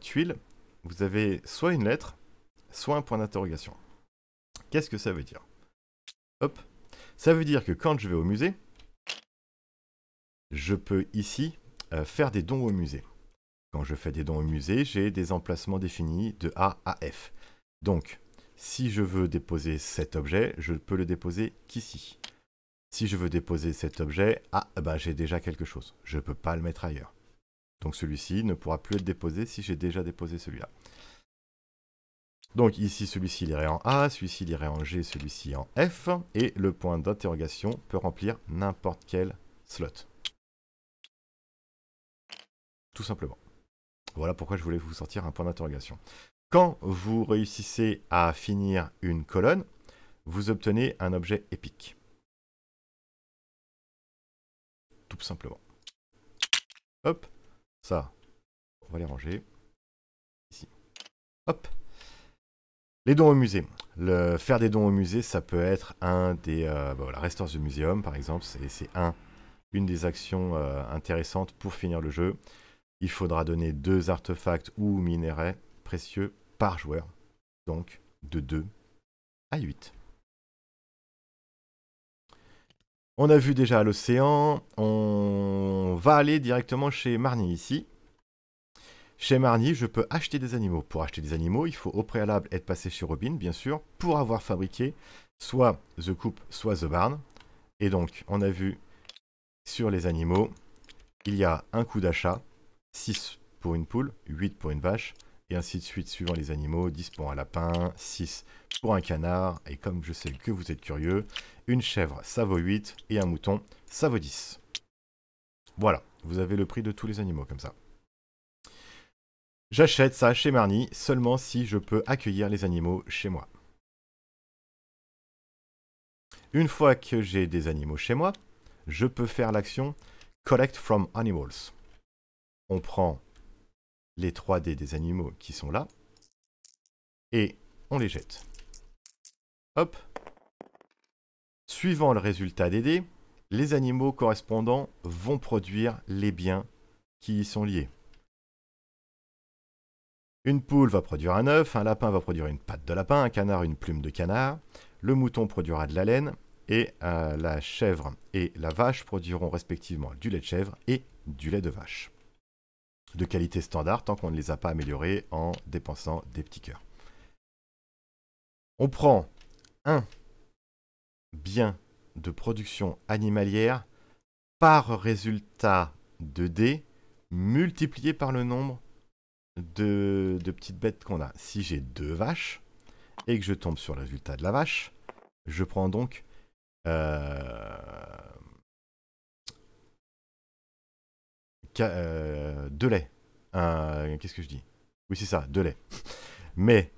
S1: tuile, vous avez soit une lettre, soit un point d'interrogation. Qu'est-ce que ça veut dire? Hop. Ça veut dire que quand je vais au musée, je peux ici faire des dons au musée. Quand je fais des dons au musée, j'ai des emplacements définis de A à F. Donc, si je veux déposer cet objet, je peux le déposer qu'ici. Si je veux déposer cet objet, ben j'ai déjà quelque chose. Je ne peux pas le mettre ailleurs. Donc celui-ci ne pourra plus être déposé si j'ai déjà déposé celui-là. Donc ici, celui-ci il irait en A, celui-ci il irait en G, celui-ci en F. Et le point d'interrogation peut remplir n'importe quel slot. Tout simplement. Voilà pourquoi je voulais vous sortir un point d'interrogation. Quand vous réussissez à finir une colonne, vous obtenez un objet épique. Tout simplement. Hop, ça, on va les ranger. Ici. Hop. Les dons au musée. Faire des dons au musée, ça peut être un des... voilà, Restore the Museum, par exemple, c'est un une des actions intéressantes pour finir le jeu. Il faudra donner 2 artefacts ou minéraux précieux par joueur. Donc de 2 à 8. On a vu déjà l'océan. On va aller directement chez Marnie ici. Chez Marnie, je peux acheter des animaux. Pour acheter des animaux, il faut au préalable être passé chez Robin, bien sûr, pour avoir fabriqué soit The Coop, soit The Barn. Et donc, on a vu sur les animaux, il y a un coût d'achat, 6 pour une poule, 8 pour une vache, et ainsi de suite suivant les animaux, 10 pour un lapin, 6 pour un canard, et comme je sais que vous êtes curieux, une chèvre, ça vaut 8, et un mouton, ça vaut 10. Voilà, vous avez le prix de tous les animaux comme ça. J'achète ça chez Marnie seulement si je peux accueillir les animaux chez moi. Une fois que j'ai des animaux chez moi, je peux faire l'action Collect from Animals. On prend les 3D des animaux qui sont là et on les jette. Hop. Suivant le résultat des dés, les animaux correspondants vont produire les biens qui y sont liés. Une poule va produire un œuf, un lapin va produire une patte de lapin, un canard une plume de canard, le mouton produira de la laine, et la chèvre et la vache produiront respectivement du lait de chèvre et du lait de vache. De qualité standard tant qu'on ne les a pas améliorés en dépensant des petits cœurs. On prend un bien de production animalière par résultat de dés multiplié par le nombre de petites bêtes qu'on a. Si j'ai 2 vaches et que je tombe sur le résultat de la vache, je prends donc 2 laits. Qu'est-ce que je dis? Oui, c'est ça, 2 laits. Mais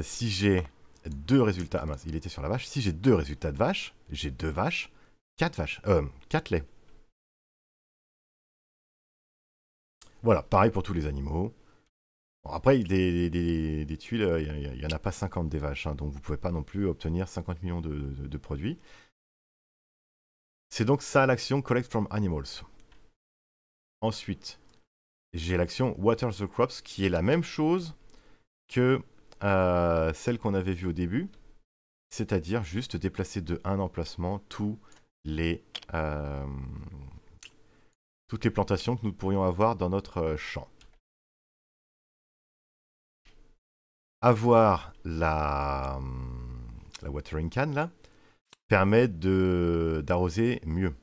S1: si j'ai 2 résultats... Ah mince, il était sur la vache. Si j'ai 2 résultats de vache, j'ai 2 vaches, 4 vaches. 4 laits. Voilà, pareil pour tous les animaux. Bon, après, des tuiles, il n'y en a pas 50 des vaches, hein, donc vous ne pouvez pas non plus obtenir 50 millions de produits. C'est donc ça l'action Collect from Animals. Ensuite, j'ai l'action Water the Crops, qui est la même chose que celle qu'on avait vue au début, c'est-à-dire juste déplacer de un emplacement toutes les plantations que nous pourrions avoir dans notre champ. Avoir la watering can là permet d'arroser mieux.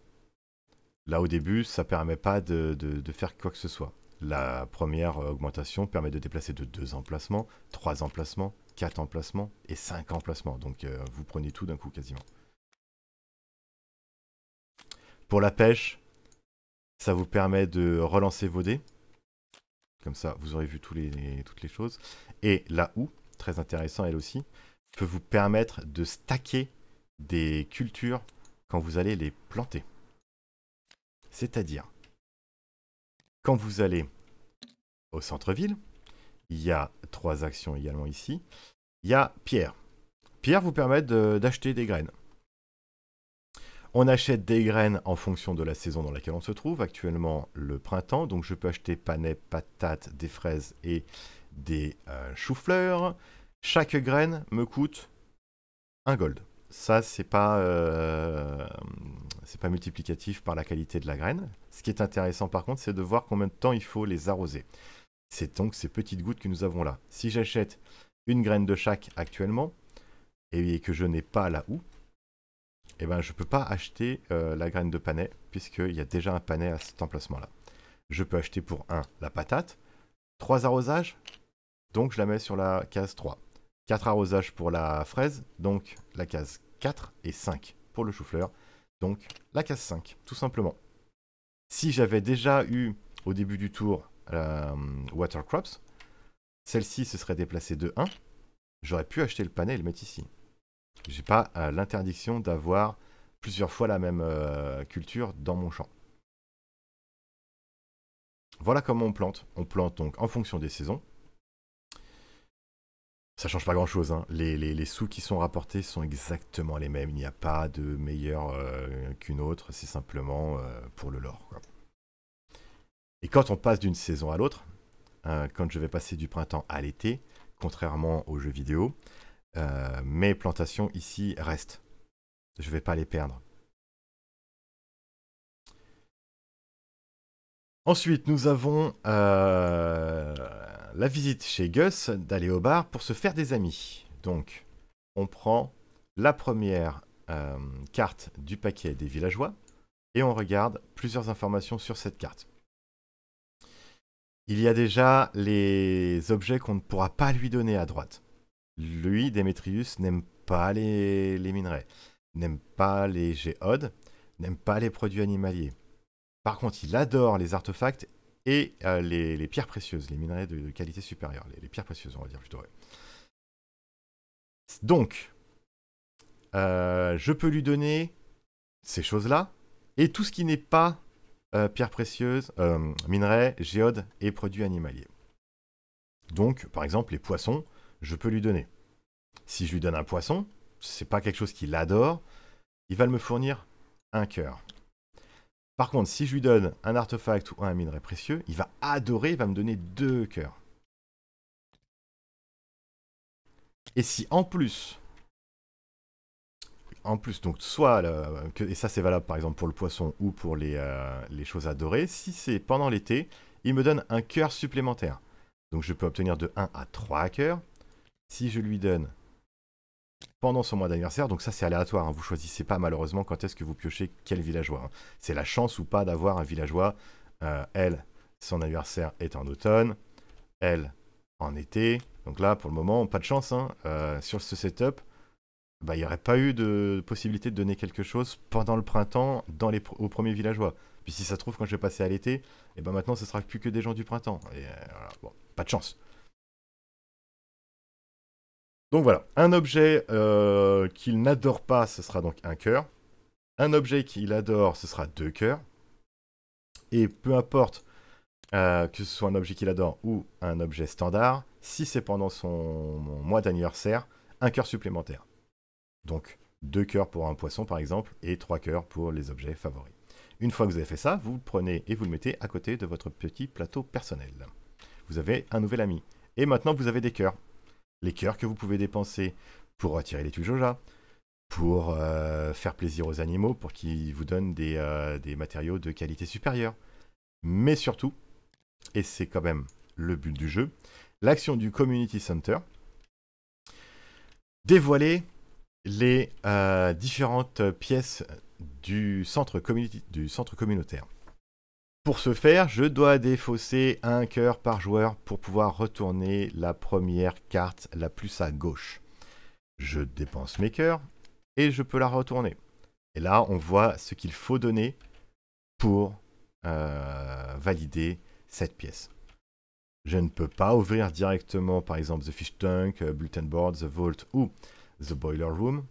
S1: Là au début, ça permet pas de faire quoi que ce soit. La première augmentation permet de déplacer de 2 emplacements, 3 emplacements, 4 emplacements et 5 emplacements. Donc vous prenez tout d'un coup quasiment. Pour la pêche, ça vous permet de relancer vos dés. Comme ça, vous aurez vu toutes les choses. Et la houe, très intéressant elle aussi, peut vous permettre de stacker des cultures quand vous allez les planter. C'est-à-dire, quand vous allez au centre-ville, il y a 3 actions également ici. Il y a Pierre. Pierre vous permet d'acheter des graines. On achète des graines en fonction de la saison dans laquelle on se trouve. Actuellement, le printemps. Donc, je peux acheter panais, patates, des fraises et des choux-fleurs. Chaque graine me coûte 1 gold. Ça, c'est pas multiplicatif par la qualité de la graine. Ce qui est intéressant, par contre, c'est de voir combien de temps il faut les arroser. C'est donc ces petites gouttes que nous avons là. Si j'achète une graine de chaque actuellement, et que je n'ai pas la houe, eh ben, je ne peux pas acheter la graine de panais, puisqu'il y a déjà un panais à cet emplacement-là. Je peux acheter pour 1 la patate, 3 arrosages, donc je la mets sur la case 3. 4 arrosages pour la fraise, donc la case 4, et 5 pour le chou-fleur, donc la case 5, tout simplement. Si j'avais déjà eu, au début du tour, Water Crops, celle-ci se serait déplacée de 1, j'aurais pu acheter le panais et le mettre ici. J'ai pas l'interdiction d'avoir plusieurs fois la même culture dans mon champ. Voilà comment on plante. On plante donc en fonction des saisons. Ça change pas grand-chose, hein. Les sous qui sont rapportés sont exactement les mêmes. Il n'y a pas de meilleur qu'une autre. C'est simplement pour le lore, quoi. Et quand on passe d'une saison à l'autre, quand je vais passer du printemps à l'été, contrairement aux jeux vidéo, mes plantations ici restent. Je ne vais pas les perdre. Ensuite, nous avons la visite chez Gus, d'aller au bar pour se faire des amis. Donc, on prend la première carte du paquet des villageois et on regarde plusieurs informations sur cette carte. Il y a déjà les objets qu'on ne pourra pas lui donner à droite. Lui, Démétrius, n'aime pas les minerais, n'aime pas les géodes, n'aime pas les produits animaliers. Par contre, il adore les artefacts et les pierres précieuses, les minerais de qualité supérieure, les pierres précieuses, on va dire plutôt. Ouais. Donc, je peux lui donner ces choses-là et tout ce qui n'est pas pierres précieuses, minerais, géodes et produits animaliers. Donc, par exemple, les poissons, je peux lui donner. Si je lui donne un poisson, c'est pas quelque chose qu'il adore, il va me fournir un cœur. Par contre, si je lui donne un artefact ou un minerai précieux, il va adorer, il va me donner 2 cœurs. Et si en plus, donc soit, et ça c'est valable par exemple pour le poisson ou pour les choses adorées, si c'est pendant l'été, il me donne un cœur supplémentaire. Donc je peux obtenir de 1 à 3 cœurs. Si je lui donne pendant son mois d'anniversaire, donc ça c'est aléatoire, hein, vous choisissez pas malheureusement quand est-ce que vous piochez quel villageois. Hein. C'est la chance ou pas d'avoir un villageois. Elle, son anniversaire est en automne, elle en été. Donc là, pour le moment, pas de chance. Hein. Sur ce setup, il n'y aurait pas eu de possibilité de donner quelque chose pendant le printemps aux premiers villageois. Puis si ça se trouve, quand je vais passer à l'été, et ben maintenant ce sera plus que des gens du printemps. Et voilà, bon, pas de chance. Donc voilà, un objet qu'il n'adore pas, ce sera donc un cœur. Un objet qu'il adore, ce sera 2 cœurs. Et peu importe que ce soit un objet qu'il adore ou un objet standard, si c'est pendant son mois d'anniversaire, un cœur supplémentaire. Donc 2 cœurs pour un poisson par exemple, et 3 cœurs pour les objets favoris. Une fois que vous avez fait ça, vous le prenez et vous le mettez à côté de votre petit plateau personnel. Vous avez un nouvel ami. Et maintenant vous avez des cœurs. Les cœurs que vous pouvez dépenser pour attirer les Tujoja, pour faire plaisir aux animaux, pour qu'ils vous donnent des matériaux de qualité supérieure. Mais surtout, et c'est quand même le but du jeu, l'action du Community Center, dévoiler les différentes pièces du centre communautaire. Pour ce faire, je dois défausser un cœur par joueur pour pouvoir retourner la première carte la plus à gauche. Je dépense mes cœurs et je peux la retourner. Et là, on voit ce qu'il faut donner pour valider cette pièce. Je ne peux pas ouvrir directement, par exemple, The Fish Tank, Bulletin Board, The Vault ou The Boiler Room,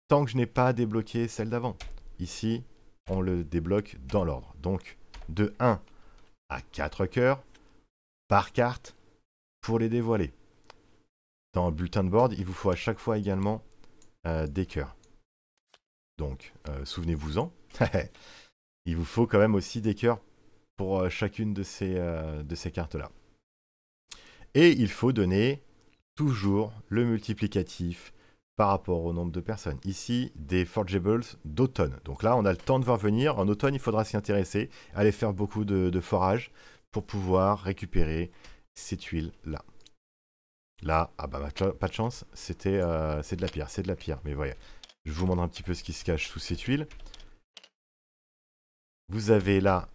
S1: tant que je n'ai pas débloqué celle d'avant. Ici, on le débloque dans l'ordre. Donc, de 1 à 4 cœurs par carte pour les dévoiler. Dans Bulletin Board, il vous faut à chaque fois également des cœurs. Donc, souvenez-vous-en, il vous faut quand même aussi des cœurs pour chacune de ces cartes-là. Et il faut donner toujours le multiplicatif par rapport au nombre de personnes. Ici, des forgeables d'automne. Donc là, on a le temps de voir venir. En automne, il faudra s'y intéresser, aller faire beaucoup de forage pour pouvoir récupérer ces tuiles-là. Là, ah bah pas de chance, c'est de la pierre, c'est de la pierre. Mais voyez, je vous montre un petit peu ce qui se cache sous ces tuiles. Vous avez là,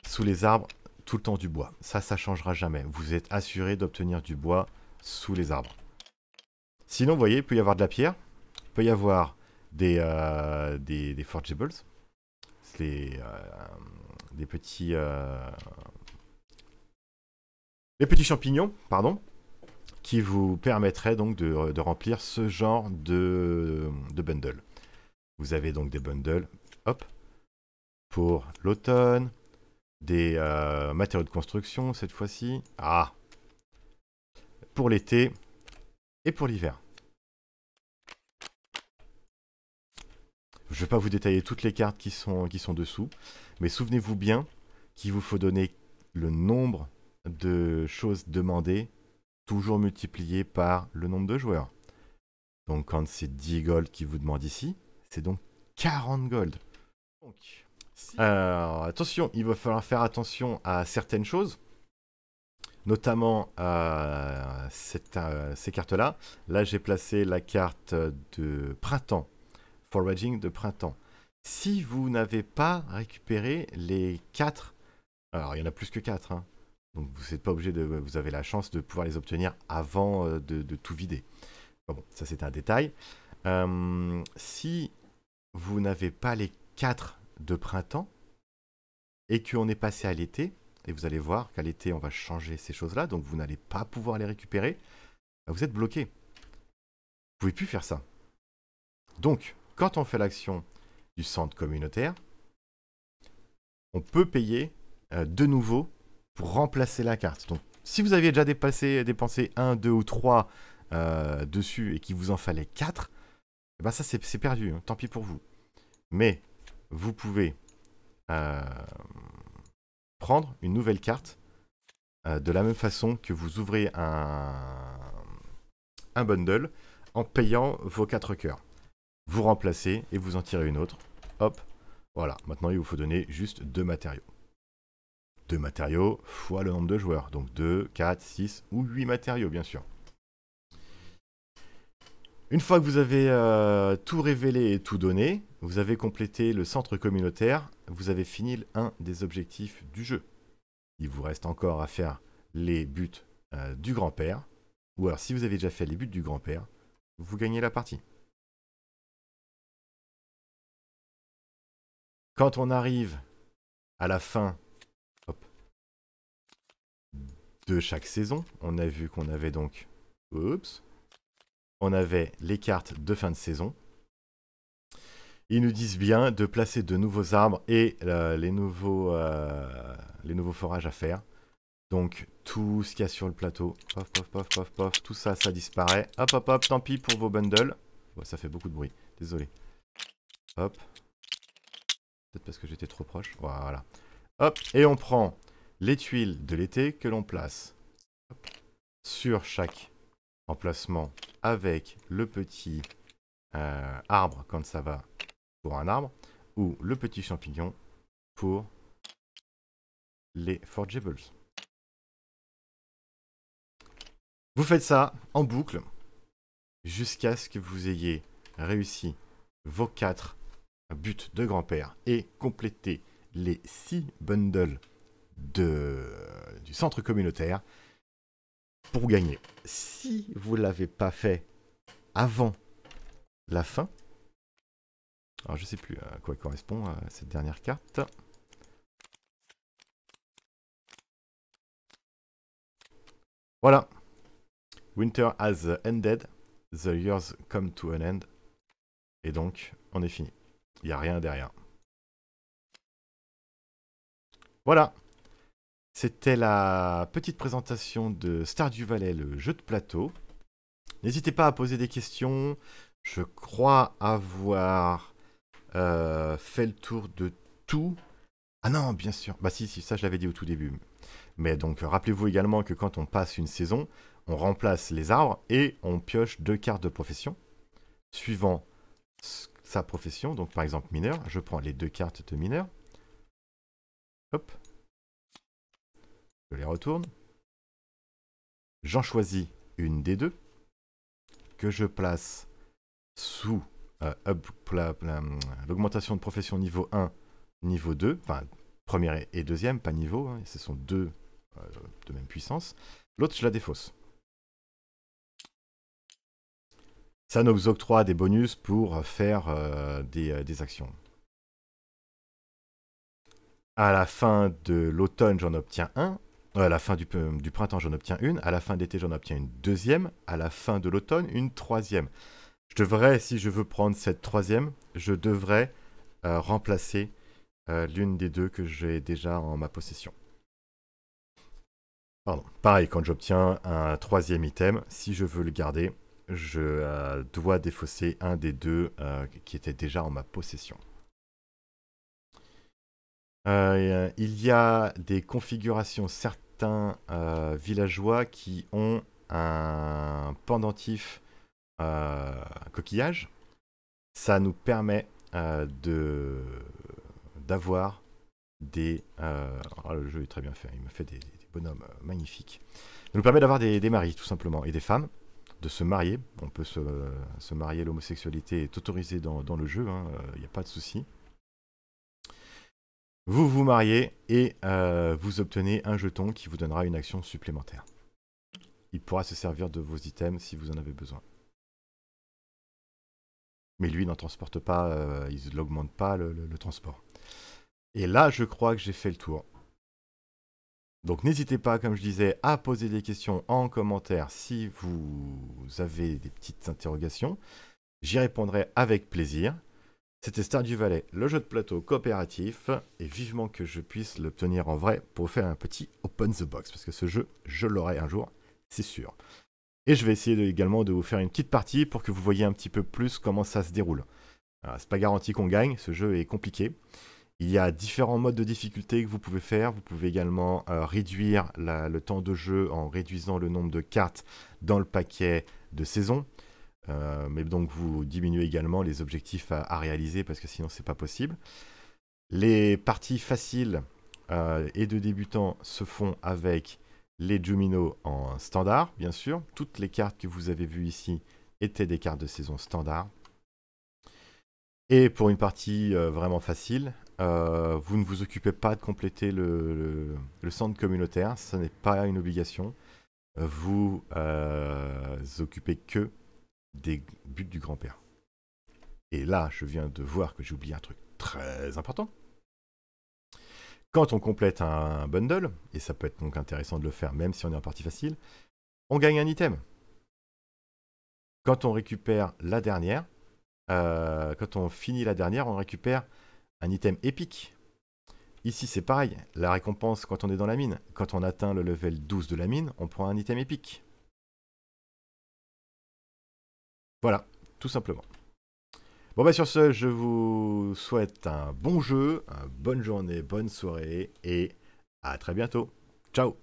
S1: sous les arbres, tout le temps du bois. Ça changera jamais. Vous êtes assuré d'obtenir du bois sous les arbres. Sinon, vous voyez, il peut y avoir de la pierre. Il peut y avoir des forgeables. Des petits champignons, pardon, qui vous permettraient donc de remplir ce genre de bundle. Vous avez donc des bundles, hop, pour l'automne, des matériaux de construction cette fois-ci. Ah, pour l'été. et pour l'hiver. Je ne vais pas vous détailler toutes les cartes qui sont dessous, mais souvenez-vous bien qu'il vous faut donner le nombre de choses demandées, toujours multiplié par le nombre de joueurs. Donc quand c'est 10 gold qui vous demande ici, c'est donc 40 gold. Donc, alors, attention, il va falloir faire attention à certaines choses, notamment ces cartes-là. Là, j'ai placé la carte de printemps, foraging de printemps. Si vous n'avez pas récupéré les 4, alors il y en a plus que 4, hein, donc vous n'êtes pas obligé de, vous avez la chance de pouvoir les obtenir avant de tout vider. Bon, ça c'est un détail. Si vous n'avez pas les 4 de printemps et qu'on est passé à l'été, et vous allez voir qu'à l'été on va changer ces choses-là, donc vous n'allez pas pouvoir les récupérer, vous êtes bloqué. Vous ne pouvez plus faire ça. Donc, quand on fait l'action du centre communautaire, on peut payer de nouveau pour remplacer la carte. Donc, si vous aviez déjà dépensé 1, 2 ou 3 dessus et qu'il vous en fallait 4, eh ben ça c'est perdu, hein, tant pis pour vous. Mais vous pouvez prendre une nouvelle carte de la même façon que vous ouvrez un bundle en payant vos 4 cœurs. Vous remplacez et vous en tirez une autre. Hop, voilà. Maintenant, il vous faut donner juste 2 matériaux. 2 matériaux fois le nombre de joueurs. Donc 2, 4, 6 ou 8 matériaux, bien sûr. Une fois que vous avez tout révélé et tout donné, vous avez complété le centre communautaire, vous avez fini un des objectifs du jeu. Il vous reste encore à faire les buts du grand-père, ou alors si vous avez déjà fait les buts du grand-père, vous gagnez la partie. Quand on arrive à la fin de chaque saison, on a vu qu'on avait donc... Oups. On avait les cartes de fin de saison. Ils nous disent bien de placer de nouveaux arbres et les nouveaux forages à faire. Donc tout ce qu'il y a sur le plateau, pof, pof, pof, pof, pof, tout ça, ça disparaît. Hop, hop, hop, tant pis pour vos bundles. Bon, ça fait beaucoup de bruit, désolé. Hop. Peut-être parce que j'étais trop proche. Voilà. Hop, et on prend les tuiles de l'été que l'on place hop, sur chaque emplacement avec le petit arbre quand ça va pour un arbre ou le petit champignon pour les forgeables. Vous faites ça en boucle jusqu'à ce que vous ayez réussi vos 4 buts de grand-père et compléter les 6 bundles du centre communautaire pour gagner. Si vous ne l'avez pas fait avant la fin, alors je ne sais plus à quoi correspond cette dernière carte. Voilà. Winter has ended, the years come to an end. Et donc, on est fini. Il n'y a rien derrière. Voilà. C'était la petite présentation de Stardew Valley, le jeu de plateau. N'hésitez pas à poser des questions. Je crois avoir fait le tour de tout. Ah non, bien sûr. Bah si, ça je l'avais dit au tout début. Mais donc, rappelez-vous également que quand on passe une saison, on remplace les arbres et on pioche 2 cartes de profession. Suivant sa profession, donc par exemple mineur, je prends les 2 cartes de mineur. Hop. Je les retourne. J'en choisis une des 2 que je place sous l'augmentation de profession niveau 1, niveau 2, enfin première et deuxième, pas niveau, hein, ce sont 2 de même puissance. L'autre, je la défausse. Ça nous octroie des bonus pour faire des actions. À la fin de l'automne, j'en obtiens un. À la fin du printemps, j'en obtiens une. À la fin d'été, j'en obtiens une deuxième. À la fin de l'automne, une troisième. Je devrais, si je veux prendre cette troisième, je devrais remplacer l'une des 2 que j'ai déjà en ma possession. Pardon. Pareil, quand j'obtiens un 3e item, si je veux le garder, je dois défausser un des deux qui était déjà en ma possession. Il y a des configurations, certains villageois qui ont un pendentif coquillage. Ça nous permet d'avoir des... le jeu est très bien fait, il me fait des bonhommes magnifiques. Ça nous permet d'avoir des maris, tout simplement, et des femmes, de se marier. On peut se marier, l'homosexualité est autorisée dans le jeu, il n'y a pas de souci. Vous vous mariez et vous obtenez un jeton qui vous donnera une action supplémentaire. Il pourra se servir de vos items si vous en avez besoin. Mais lui n'en transporte pas, il n'augmente pas le transport. Et là, je crois que j'ai fait le tour. Donc n'hésitez pas, comme je disais, à poser des questions en commentaire si vous avez des petites interrogations. J'y répondrai avec plaisir. C'était Stardew Valley, le jeu de plateau coopératif, et vivement que je puisse l'obtenir en vrai pour faire un petit open the box, parce que ce jeu, je l'aurai un jour, c'est sûr. Et je vais essayer également de vous faire une petite partie pour que vous voyez un petit peu plus comment ça se déroule. C'est pas garanti qu'on gagne, ce jeu est compliqué. Il y a différents modes de difficulté que vous pouvez faire. Vous pouvez également réduire le temps de jeu en réduisant le nombre de cartes dans le paquet de saison. Mais donc vous diminuez également les objectifs à réaliser parce que sinon c'est pas possible. Les parties faciles et de débutants se font avec les Jumino en standard, bien sûr. Toutes les cartes que vous avez vues ici étaient des cartes de saison standard. Et pour une partie vraiment facile, vous ne vous occupez pas de compléter le centre communautaire, ce n'est pas une obligation. Vous occupez que des buts du grand-père. Et là, je viens de voir que j'ai oublié un truc très important. Quand on complète un bundle, et ça peut être donc intéressant de le faire même si on est en partie facile, on gagne un item. Quand on récupère la dernière, quand on finit la dernière, on récupère un item épique. Ici, c'est pareil. La récompense quand on est dans la mine. Quand on atteint le level 12 de la mine, on prend un item épique. Voilà, tout simplement. Bon bah sur ce, je vous souhaite un bon jeu, une bonne journée, bonne soirée et à très bientôt. Ciao!